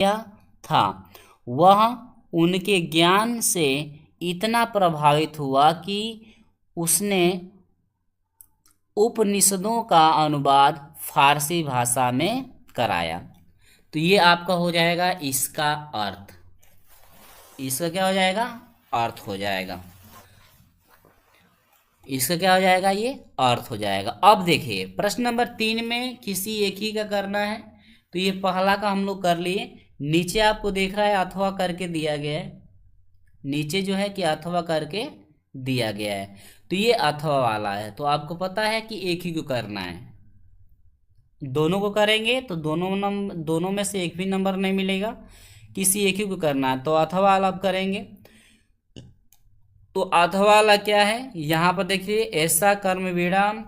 किया था, वह उनके ज्ञान से इतना प्रभावित हुआ कि उसने उपनिषदों का अनुवाद फारसी भाषा में कराया। तो ये आपका हो जाएगा इसका अर्थ, इसका क्या हो जाएगा, अर्थ हो जाएगा, इसका क्या हो जाएगा, ये अर्थ हो जाएगा। अब देखिए प्रश्न नंबर 3 में किसी एक ही का करना है, तो ये पहला का हम लोग कर लिए। नीचे आपको देख रहा है अथवा करके दिया गया है, नीचे जो है कि अथवा करके दिया गया है, तो ये अथवा वाला है। तो आपको पता है कि एक ही को करना है, दोनों को करेंगे तो दोनों में से एक भी नंबर नहीं मिलेगा, किसी एक ही को करना है। तो अथवा वाला आप करेंगे, तो अथवा वाला क्या है, यहाँ पर देखिए ऐसा कर्म विराम,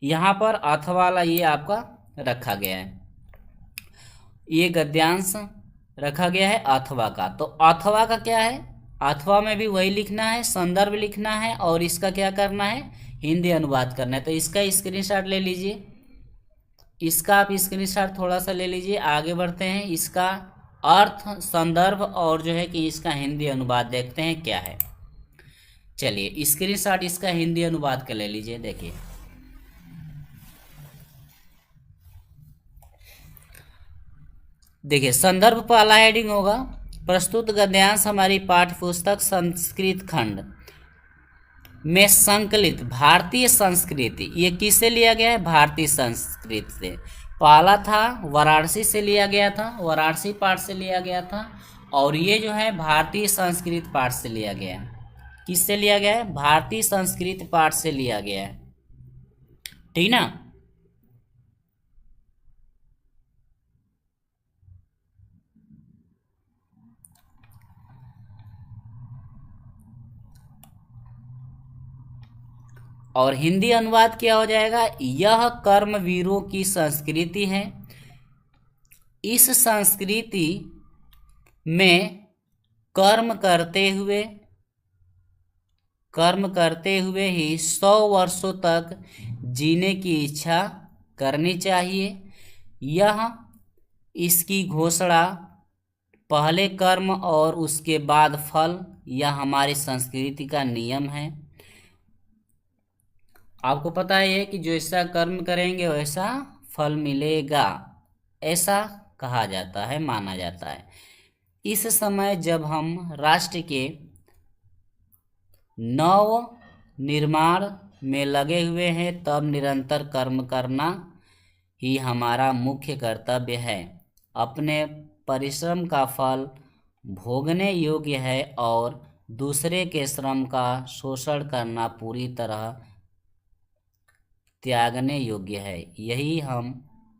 यहाँ पर अथवा वाला ये आपका रखा गया है, ये गद्यांश रखा गया है अथवा का। तो अथवा का क्या है, अथवा में भी वही लिखना है, संदर्भ लिखना है और इसका क्या करना है, हिंदी अनुवाद करना है। तो इसका स्क्रीनशॉट ले लीजिए, इसका आप स्क्रीनशॉट थोड़ा सा ले लीजिए। आगे बढ़ते हैं, इसका अर्थ, संदर्भ और जो है कि इसका हिंदी अनुवाद देखते हैं क्या है। चलिए स्क्रीनशॉट इसका हिंदी अनुवाद का ले लीजिए। देखिए देखिए संदर्भ पहला हेडिंग होगा, प्रस्तुत गद्यांश हमारी पाठ्य पुस्तक संस्कृत खंड में संकलित भारतीय संस्कृति, ये किससे लिया गया है, भारतीय संस्कृत से। पहला था वाराणसी से लिया गया था, वाराणसी पाठ से लिया गया था, और ये जो है भारतीय संस्कृत पाठ से लिया गया है। किससे लिया गया है, भारतीय संस्कृत पाठ से लिया गया है, ठीक ना। और हिंदी अनुवाद क्या हो जाएगा, यह कर्मवीरों की संस्कृति है, इस संस्कृति में कर्म करते हुए ही 100 वर्षों तक जीने की इच्छा करनी चाहिए। यह इसकी घोषणा पहले कर्म और उसके बाद फल, यह हमारी संस्कृति का नियम है। आपको पता है कि जैसा कर्म करेंगे वैसा फल मिलेगा, ऐसा कहा जाता है, माना जाता है। इस समय जब हम राष्ट्र के नव निर्माण में लगे हुए हैं, तब निरंतर कर्म करना ही हमारा मुख्य कर्तव्य है। अपने परिश्रम का फल भोगने योग्य है और दूसरे के श्रम का शोषण करना पूरी तरह त्यागने योग्य है। यही हम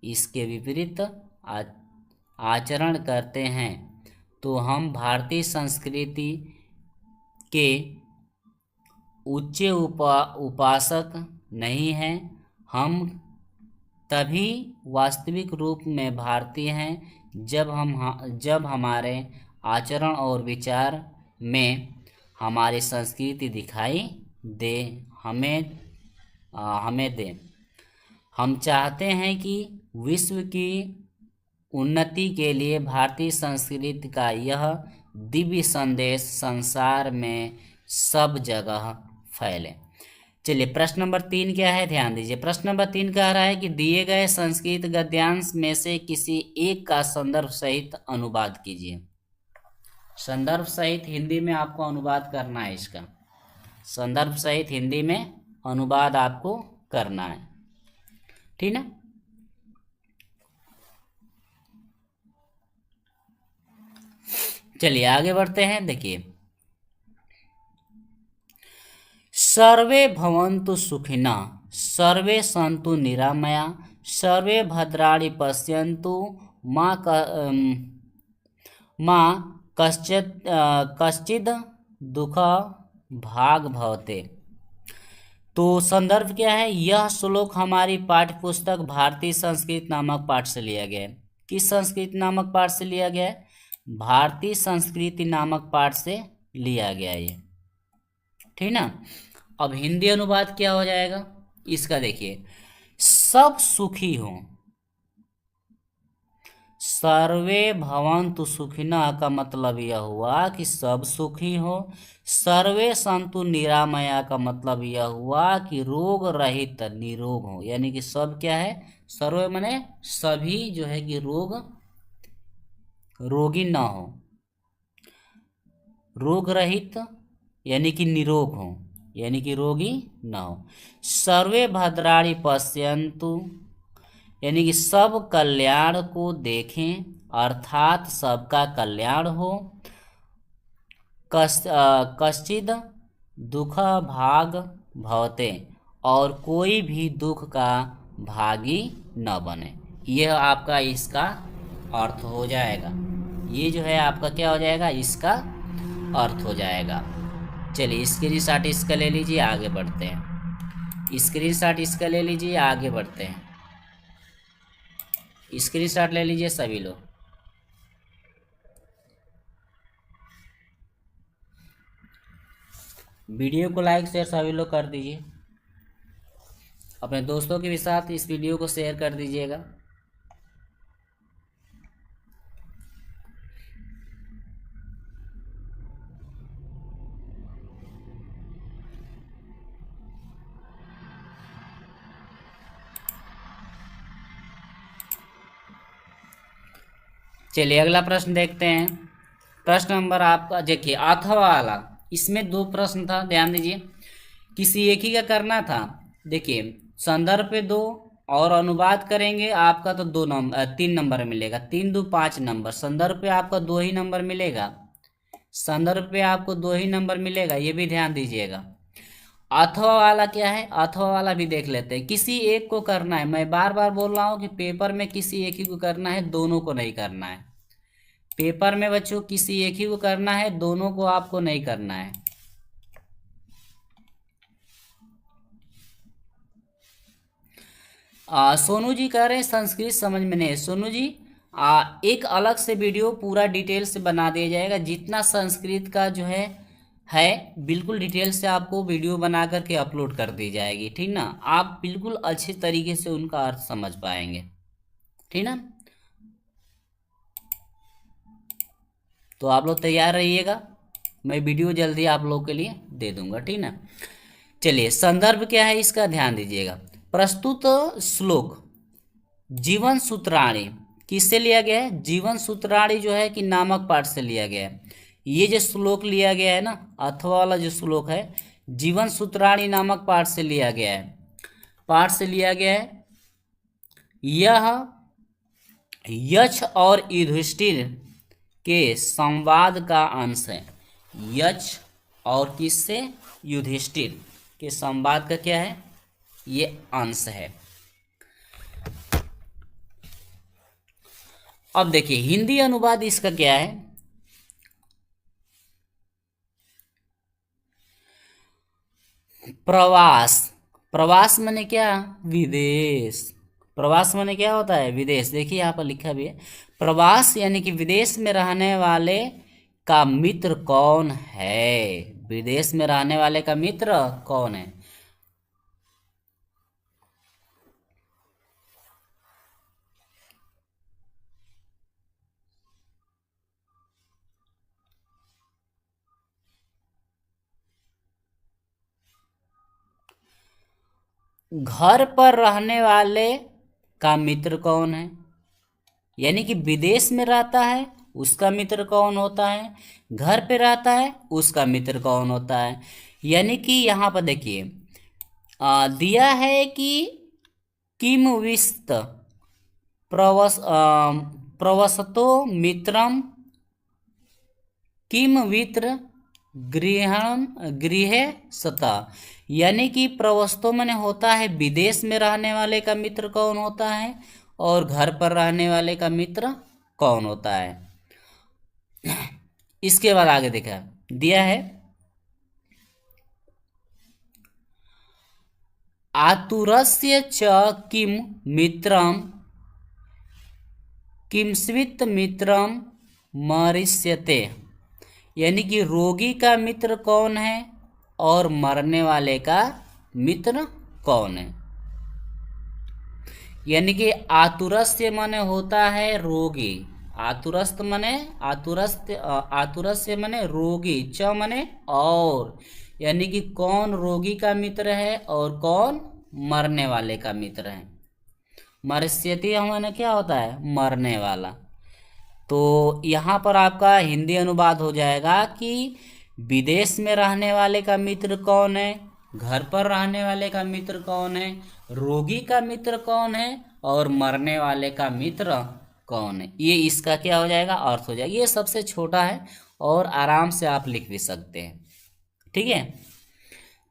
इसके विपरीत आचरण करते हैं तो हम भारतीय संस्कृति के उच्च उपासक नहीं हैं, हम तभी वास्तविक रूप में भारतीय हैं जब हमारे आचरण और विचार में हमारी संस्कृति दिखाई दे, हमें दे। हम चाहते हैं कि विश्व की उन्नति के लिए भारतीय संस्कृति का यह दिव्य संदेश संसार में सब जगह फैले। चलिए प्रश्न नंबर 3 क्या है, ध्यान दीजिए। प्रश्न नंबर 3 कह रहा है कि दिए गए संस्कृत गद्यांश में से किसी एक का संदर्भ सहित अनुवाद कीजिए। संदर्भ सहित हिंदी में आपको अनुवाद करना है, इसका संदर्भ सहित हिंदी में अनुवाद आपको करना है, ठीक ना। चलिए आगे बढ़ते हैं। देखिए सर्वे भवन्तु सुखिनः, सर्वे सन्तु निरामया, सर्वे भद्राणि पश्यन्तु, माँ कश्चिद दुख भाग भवते। तो संदर्भ क्या है, यह श्लोक हमारी पाठ्य पुस्तक भारतीय संस्कृत नामक पाठ से लिया गया है। किस संस्कृत नामक पाठ से लिया गया है, भारतीय संस्कृति नामक पाठ से लिया गया है ये, ठीक ना। अब हिंदी अनुवाद क्या हो जाएगा इसका, देखिए सब सुखी हों, सर्वे भवन्तु सुखिनः का मतलब यह हुआ कि सब सुखी हो। सर्वे सन्तु निरामया का मतलब यह हुआ कि रोग रहित निरोग हो, यानी कि सब क्या है, सर्वे माने सभी जो है कि रोगी न हो, रोग रहित यानी कि निरोग हो, यानी कि रोगी न हो। सर्वे भद्राणि पश्यन्तु यानी कि सब कल्याण को देखें, अर्थात सबका कल्याण हो। कश्चिद दुख भाग भवते और कोई भी दुख का भागी न बने। यह आपका इसका अर्थ हो जाएगा। ये जो है आपका क्या हो जाएगा, इसका अर्थ हो जाएगा। चलिए स्क्रीनशॉट इसका ले लीजिए, आगे बढ़ते हैं। स्क्रीनशॉट इसका ले लीजिए, आगे बढ़ते हैं। स्क्रीनशॉट ले लीजिए सभी लोग। वीडियो को लाइक शेयर सभी लोग कर दीजिए। अपने दोस्तों के भी साथ इस वीडियो को शेयर कर दीजिएगा। चलिए अगला प्रश्न देखते हैं। प्रश्न नंबर आपका देखिए अथवा वाला, इसमें दो प्रश्न था, ध्यान दीजिए। किसी एक ही का करना था। देखिए संदर्भ पे 2 और अनुवाद करेंगे आपका तो 3 नंबर मिलेगा। 3 2 5 नंबर। संदर्भ पे आपका 2 ही नंबर मिलेगा। संदर्भ पे आपको 2 ही नंबर मिलेगा, ये भी ध्यान दीजिएगा। अथवा वाला क्या है, अथवा वाला भी देख लेते हैं। किसी एक को करना है, मैं बार बार बोल रहा हूँ कि पेपर में किसी एक ही को करना है, दोनों को नहीं करना है। पेपर में बच्चों किसी एक ही को करना है, दोनों को आपको नहीं करना है। सोनू जी कह रहे हैं संस्कृत समझ में नहीं। सोनू जी एक अलग से वीडियो पूरा डिटेल से बना दिया जाएगा। जितना संस्कृत का जो है बिल्कुल डिटेल से आपको वीडियो बना करके अपलोड कर दी जाएगी, ठीक ना। आप बिल्कुल अच्छे तरीके से उनका अर्थ समझ पाएंगे, ठीक ना। तो आप लोग तैयार रहिएगा, मैं वीडियो जल्दी आप लोग के लिए दे दूंगा, ठीक ना। चलिए संदर्भ क्या है इसका ध्यान दीजिएगा। प्रस्तुत श्लोक जीवन सूत्राणी किससे लिया गया है, जीवन सूत्राणी जो है कि नामक पाठ से लिया गया है। ये जो श्लोक लिया गया है ना, अथवा वाला जो श्लोक है, जीवन सूत्राणी नामक पाठ से लिया गया है। पाठ से लिया गया है। यह यक्ष और युधिष्ठिर के संवाद का अंश है। यक्ष और किससे, युधिष्ठिर के संवाद का क्या है, ये अंश है। अब देखिए हिंदी अनुवाद इसका क्या है। प्रवास, प्रवास माने क्या, विदेश। प्रवास माने क्या होता है, विदेश। देखिए यहाँ पर लिखा भी है प्रवास यानी कि विदेश में रहने वाले का मित्र कौन है। विदेश में रहने वाले का मित्र कौन है। घर पर रहने वाले का मित्र कौन है, यानी कि विदेश में रहता है उसका मित्र कौन होता है, घर पे रहता है उसका मित्र कौन होता है। यानी कि यहाँ पर देखिए दिया है कि किम विस्त प्रवसतो मित्रम किम वित्र गृह सता। यानी कि प्रवस्तो माने होता है विदेश में रहने वाले का मित्र कौन होता है और घर पर रहने वाले का मित्र कौन होता है। इसके बाद आगे देखा दिया है आतुरस्य च किम मित्रम किमस्वित मित्रम मरिष्यते। यानी कि रोगी का मित्र कौन है और मरने वाले का मित्र कौन है। यानी कि आतुरस्य माने होता है रोगी, आतुरस्त माने आतुरस्य माने रोगी, च माने और, यानी कि कौन रोगी का मित्र है और कौन मरने वाले का मित्र है। मरस्यति माने क्या होता है, मरने वाला। तो यहाँ पर आपका हिंदी अनुवाद हो जाएगा कि विदेश में रहने वाले का मित्र कौन है, घर पर रहने वाले का मित्र कौन है, रोगी का मित्र कौन है और मरने वाले का मित्र कौन है। ये इसका क्या हो जाएगा, अर्थ हो जाएगा। ये सबसे छोटा है और आराम से आप लिख भी सकते हैं। ठीक है,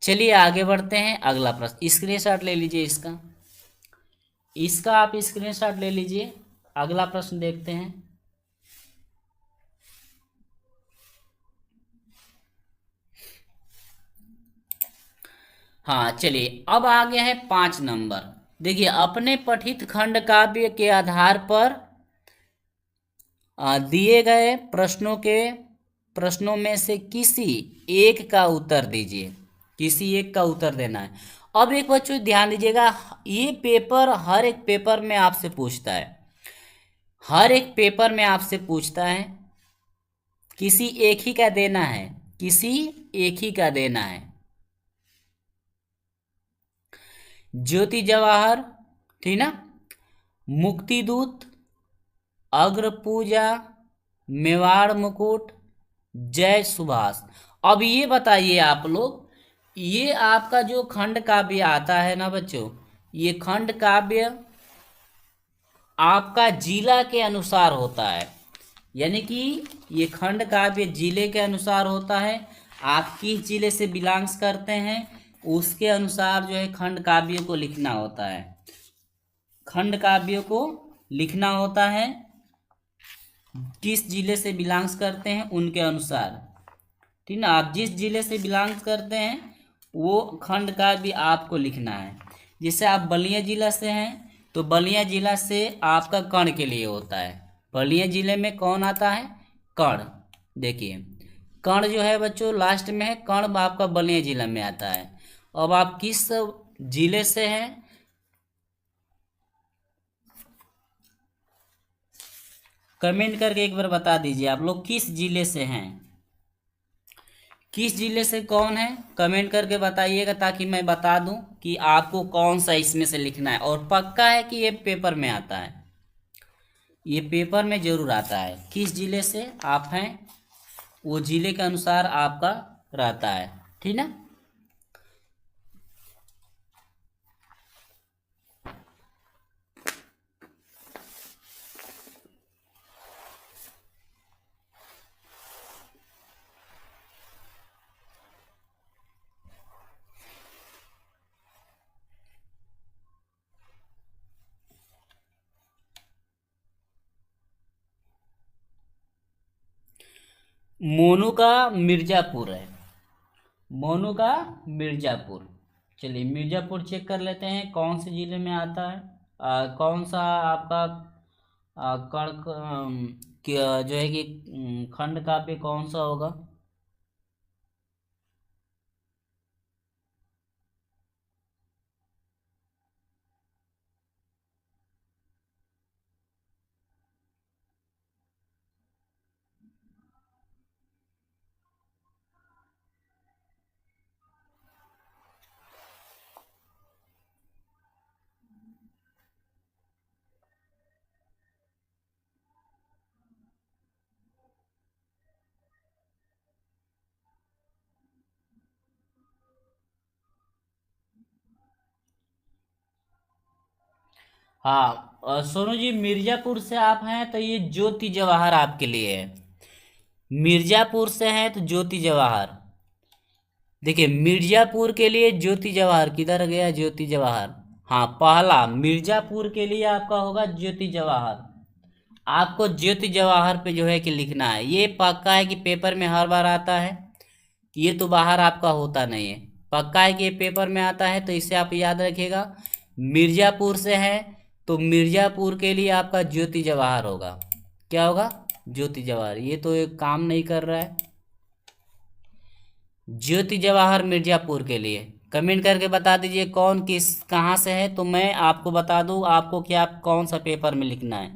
चलिए आगे बढ़ते हैं। अगला प्रश्न, स्क्रीनशॉट ले लीजिए इसका आप स्क्रीनशॉट ले लीजिए। अगला प्रश्न देखते हैं। हाँ चलिए, अब आ गया है 5 नंबर। देखिए, अपने पठित खंड काव्य के आधार पर दिए गए प्रश्नों में से किसी एक का उत्तर दीजिए। किसी एक का उत्तर देना है। अब एक बच्चों ध्यान दीजिएगा, ये पेपर हर एक पेपर में आपसे पूछता है, हर एक पेपर में आपसे पूछता है। किसी एक ही का देना है, किसी एक ही का देना है। ज्योति जवाहर, ठीक ना, मुक्तिदूत, अग्र पूजा, मेवाड़ मुकुट, जय सुभाष। अब ये बताइए आप लोग, ये आपका जो खंड काव्य आता है ना बच्चों, ये खंड काव्य आपका जिला के अनुसार होता है। यानी कि ये खंड काव्य जिले के अनुसार होता है। आप किस जिले से बिलोंग्स करते हैं उसके अनुसार जो है खंड काव्यों को लिखना होता है। खंड काव्यों को लिखना होता है किस जिले से बिलोंग्स करते हैं उनके अनुसार। ठीक ना, आप जिस जिले से बिलोंग्स करते हैं वो खंड काव्य आपको लिखना है। जैसे आप बलिया जिला से हैं तो बलिया जिला से आपका कर्ण के लिए होता है। बलिया जिले में कौन आता है, कर्ण। देखिए, कर्ण जो है बच्चों लास्ट में है, कर्ण आपका बलिया जिला में आता है। अब आप किस जिले से हैं, कमेंट करके एक बार बता दीजिए आप लोग किस जिले से हैं, किस जिले से कौन है, कमेंट करके बताइएगा ताकि मैं बता दूं कि आपको कौन सा इसमें से लिखना है। और पक्का है कि ये पेपर में आता है, ये पेपर में जरूर आता है। किस जिले से आप हैं वो जिले के अनुसार आपका रहता है। ठीक ना, मोनू का मिर्जापुर है, मोनू का मिर्जापुर। चलिए मिर्जापुर चेक कर लेते हैं कौन से जिले में आता है। कौन सा आपका कर्ण जो है कि खंड काव्य कौन सा होगा। हाँ सोनू जी, मिर्जापुर से आप हैं तो ये ज्योति जवाहर आपके लिए है। मिर्जापुर से हैं तो ज्योति जवाहर। देखिए मिर्जापुर के लिए ज्योति जवाहर, किधर गया ज्योति जवाहर। हाँ, पहला मिर्जापुर के लिए आपका होगा ज्योति जवाहर। आपको ज्योति जवाहर पे जो है कि लिखना है। ये पक्का है कि पेपर में हर बार आता है, ये तो बाहर आपका होता नहीं है। पक्का है कि ये पेपर में आता है, तो इसे आप याद रखिएगा। मिर्जापुर से है तो मिर्जापुर के लिए आपका ज्योति जवाहर होगा। क्या होगा, ज्योति जवाहर। ये तो एक काम नहीं कर रहा है, ज्योति जवाहर मिर्जापुर के लिए। कमेंट करके बता दीजिए कौन किस कहाँ से है, तो मैं आपको बता दूँ आपको क्या कौन सा पेपर में लिखना है।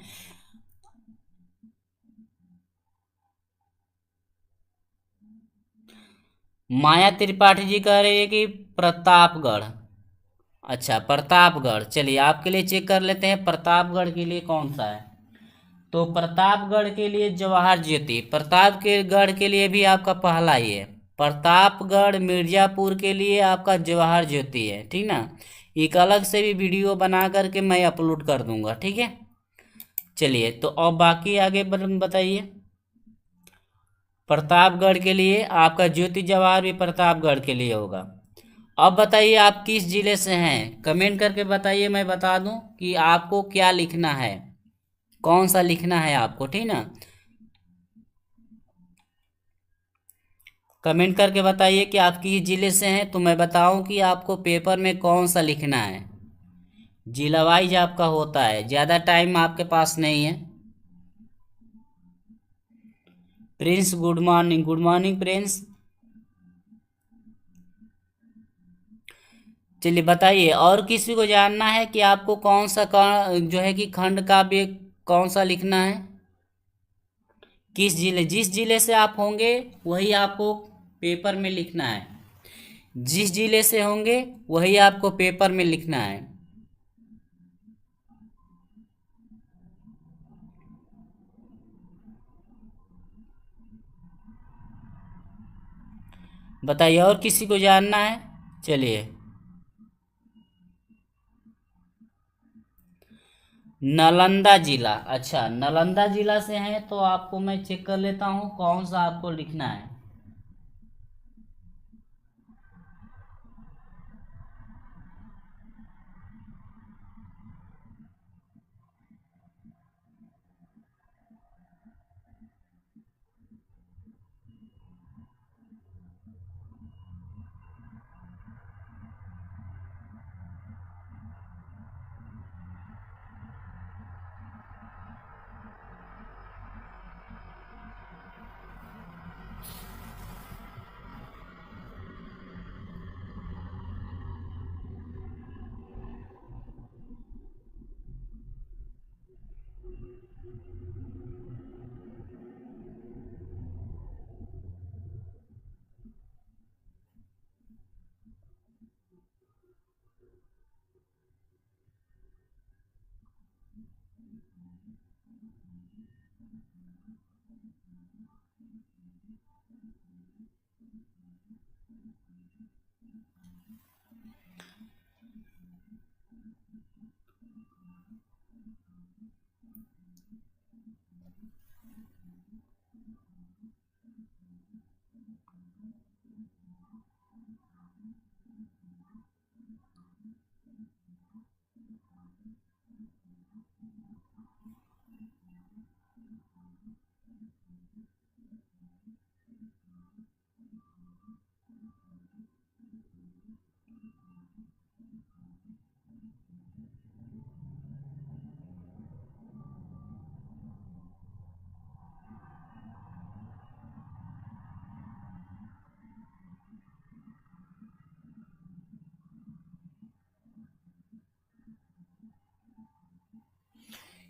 माया त्रिपाठी जी कह रही है कि प्रतापगढ़। अच्छा प्रतापगढ़, चलिए आपके लिए चेक कर लेते हैं प्रतापगढ़ के लिए कौन सा है। तो प्रतापगढ़ के लिए जवाहर ज्योति, प्रताप के गढ़ के लिए भी आपका पहला ही है। प्रतापगढ़ मिर्जापुर के लिए आपका जवाहर ज्योति है, ठीक ना। एक अलग से भी वीडियो बना करके मैं अपलोड कर दूंगा, ठीक है। चलिए तो अब बाकी आगे बताइए। प्रतापगढ़ के लिए आपका ज्योति जवाहर भी प्रतापगढ़ के लिए होगा। अब बताइए आप किस जिले से हैं, कमेंट करके बताइए, मैं बता दूं कि आपको क्या लिखना है, कौन सा लिखना है आपको, ठीक ना। कमेंट करके बताइए कि आप किस जिले से हैं, तो मैं बताऊं कि आपको पेपर में कौन सा लिखना है। जिला वाइज आपका होता है, ज़्यादा टाइम आपके पास नहीं है। Prince good morning, good morning Prince. चलिए बताइए और किसी को जानना है कि आपको कौन सा जो है कि खंड काव्य कौन सा लिखना है, किस जिले, जिस जिले से आप होंगे वही आपको पेपर में लिखना है। जिस जिले से होंगे वही आपको पेपर में लिखना है। बताइए और किसी को जानना है। चलिए नालंदा जिला, अच्छा नालंदा जिला से हैं तो आपको मैं चेक कर लेता हूँ कौन सा आपको लिखना है।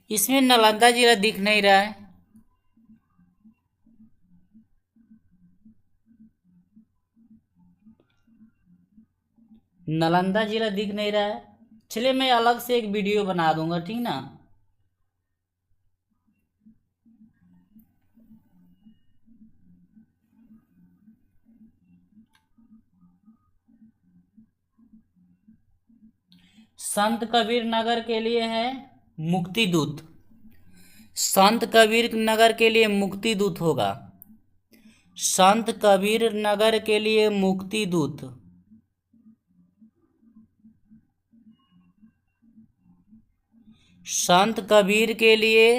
इसमें नालंदा जिला दिख नहीं रहा है। नालंदा जिला दिख नहीं रहा है। चलिए मैं अलग से एक वीडियो बना दूंगा, ठीक ना। संत कबीर नगर के लिए है मुक्ति दूत, संत कबीर नगर के लिए मुक्ति दूत होगा। संत कबीर नगर के लिए मुक्ति दूत, संत कबीर के लिए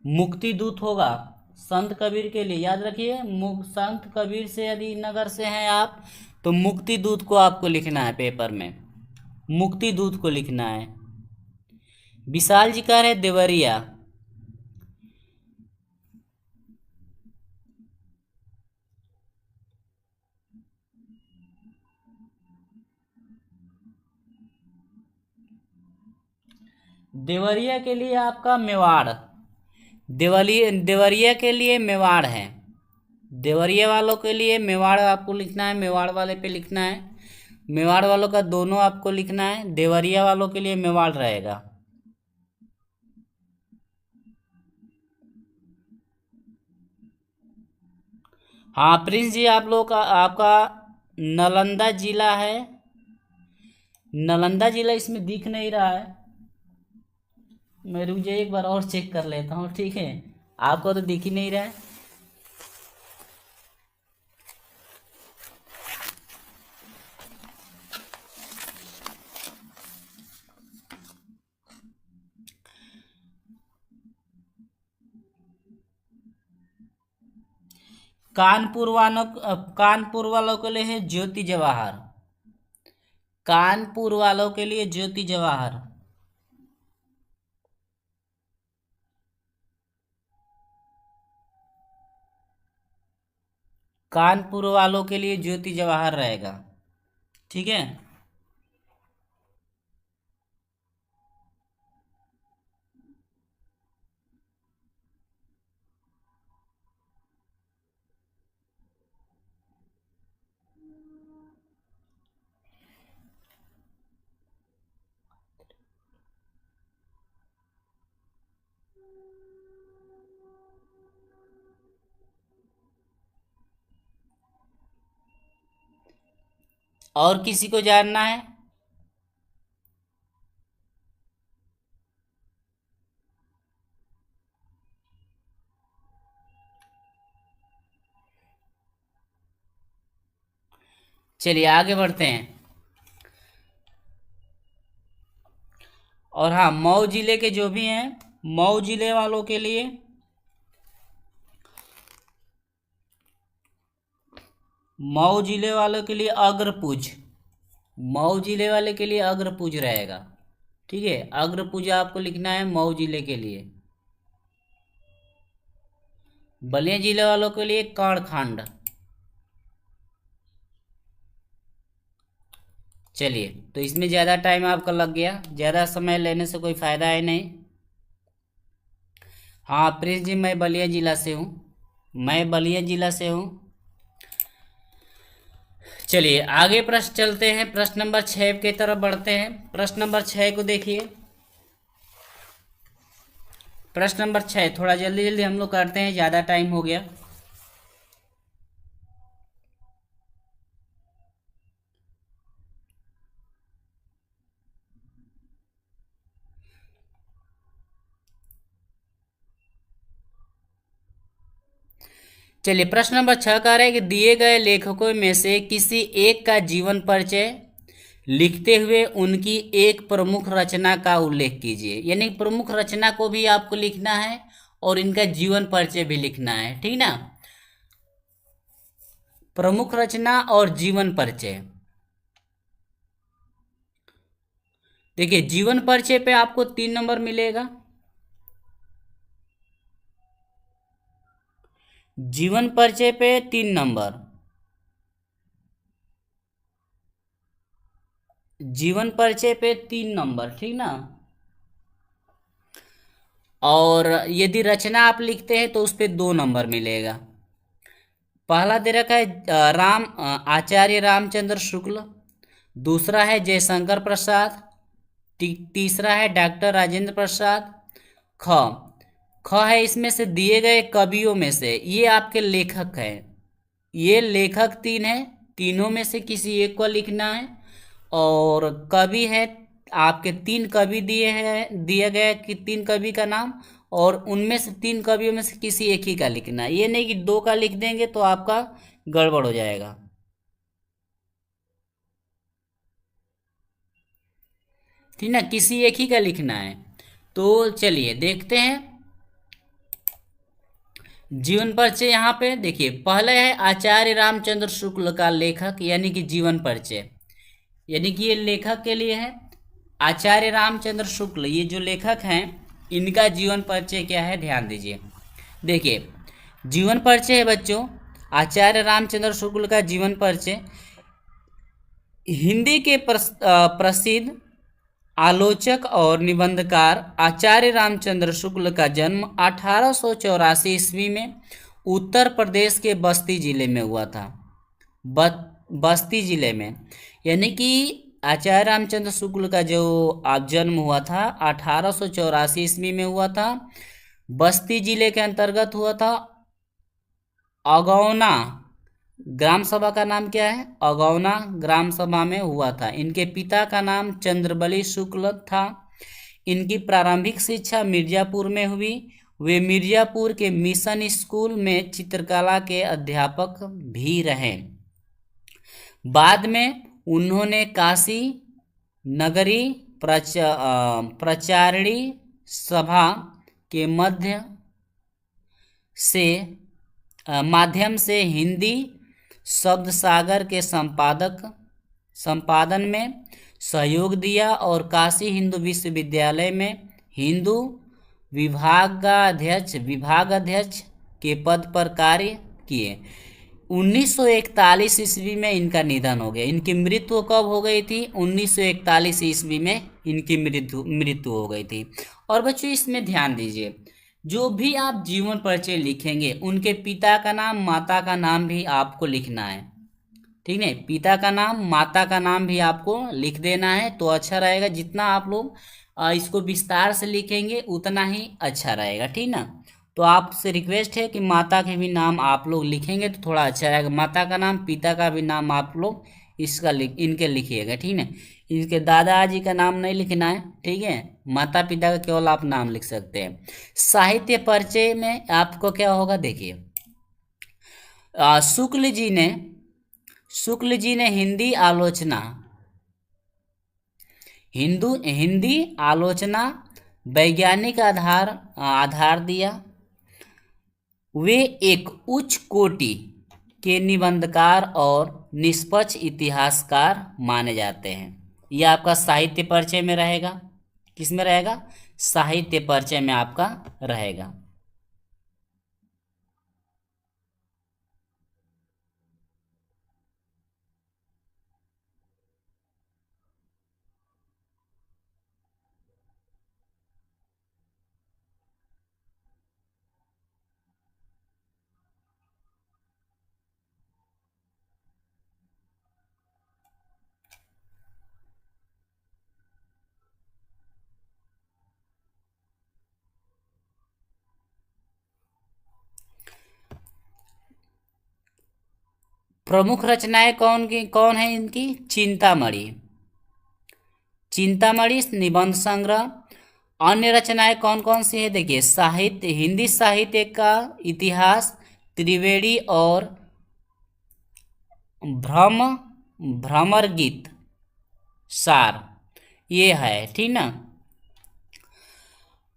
मुक्ति दूत होगा। संत कबीर के लिए याद रखिए, संत कबीर से यदि नगर से हैं आप तो मुक्ति दूत को आपको लिखना है पेपर में, मुक्ति दूत को लिखना है। विशाल जी कह रहे देवरिया। देवरिया के लिए आपका मेवाड़, देवरिया के लिए मेवाड़ है। देवरिया वालों के लिए मेवाड़ आपको लिखना है, मेवाड़ वाले पे लिखना है। मेवाड़ वालों का दोनों आपको लिखना है, देवरिया वालों के लिए मेवाड़ रहेगा। हाँ प्रिंस जी, आप लोग का आपका नालंदा जिला है। नालंदा जिला इसमें दिख नहीं रहा है, मैं रुक जाइए एक बार और चेक कर लेता हूँ, ठीक है। आपको तो दिख ही नहीं रहा है। कानपुर वालों के लिए है ज्योति जवाहर। कानपुर वालों के लिए ज्योति जवाहर। कानपुर वालों के लिए ज्योति जवाहर रहेगा, ठीक है। और किसी को जानना है? चलिए आगे बढ़ते हैं। और हाँ, मऊ जिले के जो भी हैं, मऊ जिले वालों के लिए मऊ जिले वालों के लिए अग्रपुज। मऊ जिले वाले के लिए अग्रपुज रहेगा, ठीक है। अग्रपुज आपको लिखना है मऊ जिले के लिए। बलिया जिले वालों के लिए कांडखंड। चलिए, तो इसमें ज़्यादा टाइम आपका लग गया, ज़्यादा समय लेने से कोई फ़ायदा है नहीं। हाँ प्रिंस जी, मैं बलिया जिला से हूँ, मैं बलिया जिला से हूँ। चलिए आगे प्रश्न चलते हैं, प्रश्न नंबर 6 की तरफ बढ़ते हैं। प्रश्न नंबर 6 को देखिए। प्रश्न नंबर 6 थोड़ा जल्दी जल्दी हम लोग करते हैं, ज़्यादा टाइम हो गया। चलिए प्रश्न नंबर 6 कह रहा है कि दिए गए लेखकों में से किसी एक का जीवन परिचय लिखते हुए उनकी एक प्रमुख रचना का उल्लेख कीजिए। यानी प्रमुख रचना को भी आपको लिखना है और इनका जीवन परिचय भी लिखना है, ठीक ना। प्रमुख रचना और जीवन परिचय। देखिए जीवन परिचय पे आपको 3 नंबर मिलेगा। जीवन परिचय पे 3 नंबर। जीवन परिचय पे 3 नंबर, ठीक ना। और यदि रचना आप लिखते हैं तो उस पे 2 नंबर मिलेगा। पहला दे रखा है आचार्य रामचंद्र शुक्ल, दूसरा है जयशंकर प्रसाद, तीसरा है डॉक्टर राजेंद्र प्रसाद। ख है इसमें से दिए गए कवियों में से, ये आपके लेखक हैं, ये लेखक 3 हैं, तीनों में से किसी एक को लिखना है। और कवि है आपके 3 कवि दिया गया कि 3 कवि का नाम, और उनमें से 3 कवियों में से किसी एक ही का लिखना है। ये नहीं कि 2 का लिख देंगे तो आपका गड़बड़ हो जाएगा, ठीक ना। किसी एक ही का लिखना है। तो चलिए देखते हैं जीवन परिचय। यहाँ पे देखिए पहले है आचार्य रामचंद्र शुक्ल का लेखक यानी कि जीवन परिचय, यानी कि ये लेखक के लिए है। आचार्य रामचंद्र शुक्ल ये जो लेखक हैं, इनका जीवन परिचय क्या है ध्यान दीजिए। देखिए जीवन परिचय है बच्चों, आचार्य रामचंद्र शुक्ल का जीवन परिचय हिंदी के प्रसिद्ध आलोचक और निबंधकार आचार्य रामचंद्र शुक्ल का जन्म 1884 ईस्वी में उत्तर प्रदेश के बस्ती जिले में हुआ था। बस्ती जिले में, यानी कि आचार्य रामचंद्र शुक्ल का जो आप जन्म हुआ था 1884 ईस्वी में हुआ था। बस्ती जिले के अंतर्गत हुआ था। अगौना ग्राम सभा का नाम क्या है? अगौना ग्राम सभा में हुआ था। इनके पिता का नाम चंद्रबली शुक्ल था। इनकी प्रारंभिक शिक्षा मिर्जापुर में हुई। वे मिर्जापुर के मिशन स्कूल में चित्रकला के अध्यापक भी रहे। बाद में उन्होंने काशी नगरी प्रचारिणी सभा के माध्यम से हिंदी शब्द सागर के संपादन में सहयोग दिया और काशी हिंदू विश्वविद्यालय में हिंदू विभागाध्यक्ष के पद पर कार्य किए। 1941 ईस्वी में इनका निधन हो गया। इनकी मृत्यु कब हो गई थी? 1941 ईस्वी में इनकी मृत्यु हो गई थी। और बच्चों इसमें ध्यान दीजिए, जो भी आप जीवन परिचय लिखेंगे उनके पिता का नाम माता का नाम भी आपको लिखना है, ठीक है। पिता का नाम माता का नाम भी आपको लिख देना है, तो अच्छा रहेगा। जितना आप लोग इसको विस्तार से लिखेंगे उतना ही अच्छा रहेगा, ठीक ना। तो आपसे रिक्वेस्ट है कि माता के भी नाम आप लोग लिखेंगे तो थोड़ा अच्छा रहेगा। माता का नाम पिता का भी नाम आप लोग इनके लिखिएगा, ठीक है। इनके दादाजी का नाम नहीं लिखना है, ठीक है। माता पिता का केवल आप नाम लिख सकते हैं। साहित्य परिचय में आपको क्या होगा, देखिए। शुक्ल जी ने हिंदी आलोचना वैज्ञानिक आधार दिया। वे एक उच्च कोटि के निबंधकार और निष्पक्ष इतिहासकार माने जाते हैं। यह आपका साहित्य परिचय में रहेगा। किस में रहेगा? साहित्य परिचय में आपका रहेगा। प्रमुख रचनाएं कौन है इनकी? चिंतामणि निबंध संग्रह। अन्य रचनाएं कौन कौन सी है? देखिए, हिंदी साहित्य का इतिहास, त्रिवेणी और भ्रमर गीत सार, ये है, ठीक ना।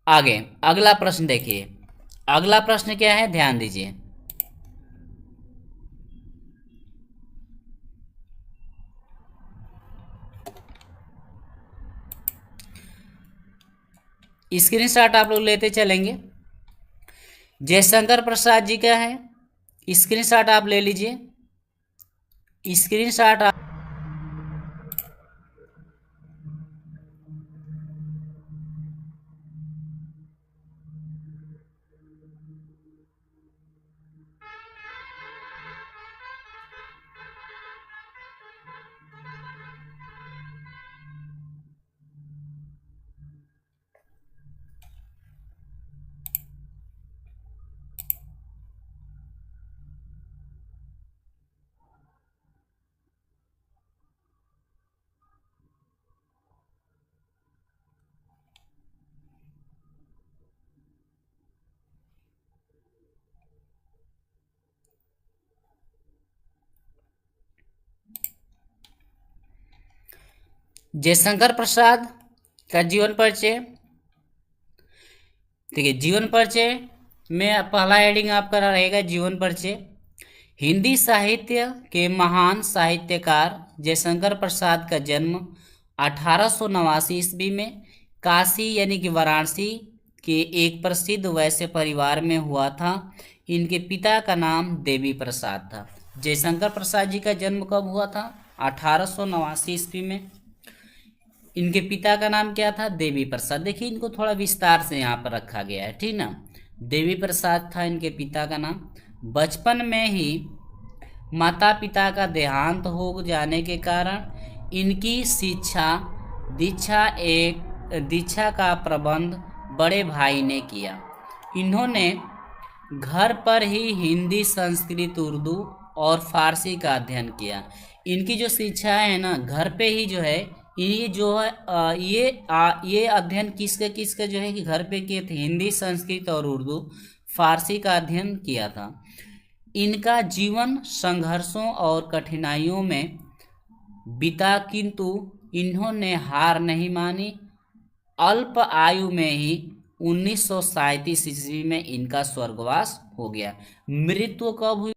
आगे अगला प्रश्न देखिए। अगला प्रश्न क्या है, ध्यान दीजिए। स्क्रीनशॉट आप लोग लेते चलेंगे। जयशंकर प्रसाद जी का है, स्क्रीनशॉट आप ले लीजिए। स्क्रीनशॉट जयशंकर प्रसाद का जीवन परिचय। ठीक है, जीवन परिचय में पहला हेडिंग आपका रहेगा जीवन परिचय। हिंदी साहित्य के महान साहित्यकार जयशंकर प्रसाद का जन्म 1889 ईस्वी में काशी यानी कि वाराणसी के एक प्रसिद्ध वैश्य परिवार में हुआ था। इनके पिता का नाम देवी प्रसाद था। जयशंकर प्रसाद जी का जन्म कब हुआ था? 1889 ईस्वी में। इनके पिता का नाम क्या था? देवी प्रसाद। देखिए इनको थोड़ा विस्तार से यहाँ पर रखा गया है, ठीक ना। देवी प्रसाद था इनके पिता का नाम। बचपन में ही माता पिता का देहांत हो जाने के कारण इनकी दीक्षा का प्रबंध बड़े भाई ने किया। इन्होंने घर पर ही हिंदी, संस्कृत, उर्दू और फारसी का अध्ययन किया। इनकी जो शिक्षा है ना, घर पे ही जो है, ये जो है ये अध्ययन किसके जो है कि घर पे किए थे, हिंदी, संस्कृत और उर्दू, फारसी का अध्ययन किया था। इनका जीवन संघर्षों और कठिनाइयों में बीता, किंतु इन्होंने हार नहीं मानी। अल्प आयु में ही 1937 ईस्वी में इनका स्वर्गवास हो गया। मृत्यु कब हुई?